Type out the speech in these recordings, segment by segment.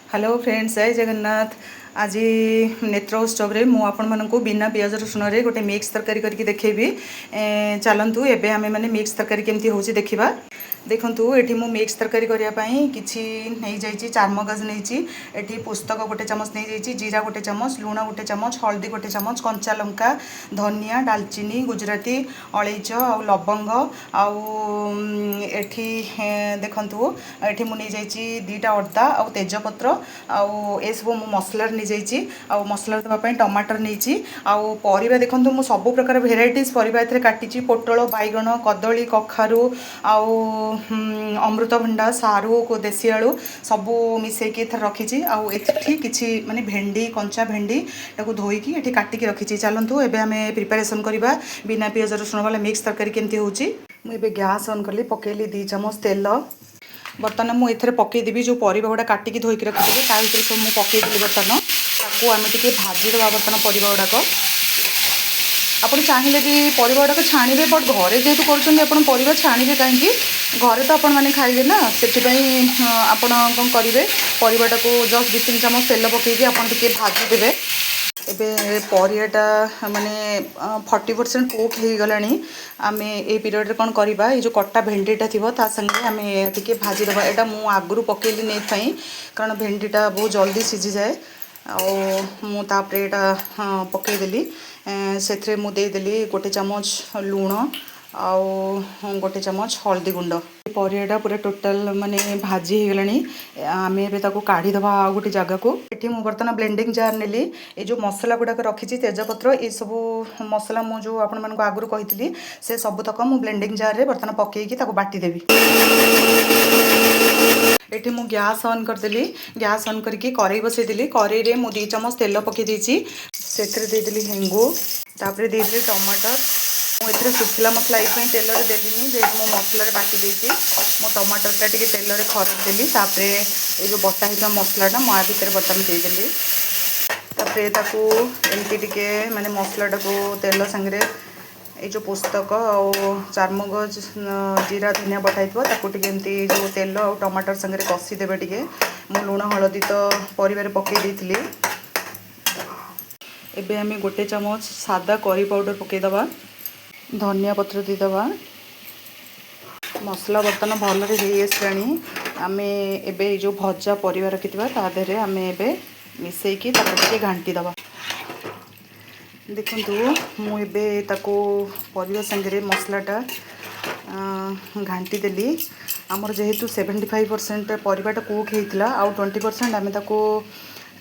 Hello friends, जय जगन्नाथ। आज नेत्र उत्सव रे मु आपण मानकु बिना पियाज रसुन रे गोटे मिक्स तरकारी करके देखेबी। चलतु एबे आमे माने मिक्स तरकारी केमती होची देखिबा। देखंतु एठी मु मिक्स तरकारी करिया पई किछि नै जाईची, चारमगज नैची, एठी पुस्तक गोटे चमच नै जाईची, जीरा गोटे चमच, लूण गोटे चमच, हल्दी गोटे चमच, कंचा लंका, धनिया, दालचीनी, गुजराती, अलैच आ लवंग आ एठी देखंतु एठी मु नै जाईची दीटा अदा आ तेजपत्र आउ ए सब मु मसला नै जाईची। आ मसला दबा पई टमाटर नैची। आ परिबा देखंतु मु सब प्रकार भेराइटीज परिबा एथरे काटिची। पोटल, बैगण, कदली, कखारु आउ अमृतभंडा, सारू को देसी आलू सबू मिसेकी एथरे रखीची। आउ एठी किछि माने भेंडी, कंचा भेंडी ताकू धोईकी एठी काटिकी रखीची। चलंतु एबे हमें प्रिपरेशन करिबा बिना पियाज रसुन वाला मिक्स तरकारी केमती होची। मु एबे गैस ऑन करली, पकेली 2 चम्मच तेल। बर्तमान मु एथरे पकई देबी जो परिबा गुडा काटिकी धोईकी रखिथिबे ता भितर सब मु पकई देली। बर्तमान ताकू आमे टिके भाजी देबा। बर्तमान परिबा गुडाक आपण चाहिए भी परिबा गुडाक छाणीबे, बट घरे जेहेतु करूछन आपण परिबा छाणीबे काहेकि घरे तो आपण माने खाइबे ना, सेति पई आपण कोन करिवे परिबाटाको जस्ट 2-3 चम्मच तेल पकईकी आपण टिके भाजी देबे। एबे परियाटा माने 40% कुक हो गलानी। आमे ए पीरियड रे कोन करिबा, ए जो कट्टा भेंडीटा थिबो ता संगे आमे टिके भाजी देबा। एटा मु आगुरु पकेली नै थाई कारण भेंडीटा बहुत जल्दी सिझी जाए। मु तापरे एटा पकई देली। सेथरे मु दे देली गोटे चम्मच लूण आउ गोटे चम्मच हल्दी गुंड। परियाटा पूरा टोटल माने भाजी हो गलानी। आमे एबे ताको काढी दबा आ गोटे जगह को। एठी मु बर्तन ब्लेंडिंग जार नेली। ए जो मसला गुडाक रखीची, तेजपत्र ए सब मसला मु जो आपण मानको आगुरु कहितली से सब तक मु ब्लेंडिंग जार रे बर्तन पकेकी ताको बाटी देबी। एठी मु गैस ऑन कर देली। गैस ऑन करके कढ़ाई बसई देली। कढ़ाई रे मु 2 चम्मच तेल पके देची। सेथरे दे देली हेंगु, तापरे दे देली टमाटर। मु एथरे सुखिला मसला एई तेल रे देलिनी जे मु मसला रे बाटी देची। मु टमाटरटा टिके तेल रे खरक देली। तापरे ए जो बटा हिता मसलाटा मु आ भितर बटन दे देली। तापरे ताकू एमती टिके माने मसलाटा को तेल संगे ए जो पुस्तक और चारमगज, जीरा, धनिया बटाइथबो ताकू टिके एमती जो तेल और टमाटर संगे कसी देबे। टिके मु लूण हळदी तो परिवार पकई देइथिली। एबे हमें गोटे चम्मच सादा करी पाउडर पकई दबा, धनिया पत्र दे दबा। मसला बर्तन भल रे हे आसलानी। आमे एबे जो भजा परिवार रखिथिबा ता देरे आमे एबे मिसेकी ताको टिके घांटी दबा। देखंतु मु एबे ताको परिवा संगे मसलाटा घांटी देली। आमर जेहेतु 75% परिवाटा कुक होइतला आउ 20% आमे ताको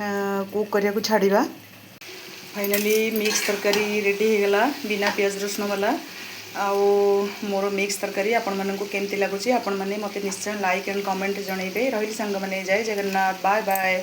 कुक करिया को छाड़ीबा। फाइनली मिक्स तरकारी रेडी हो गला बिना पियाज रसुन वाला। आउ मोर मिक्स तरकारी आपण मानकु केमती लागुची आपण माने मते निश्चय लाइक एंड कमेंट जणाइबे। रहिली संग माने जय जगन्नाथ, बाय बाय।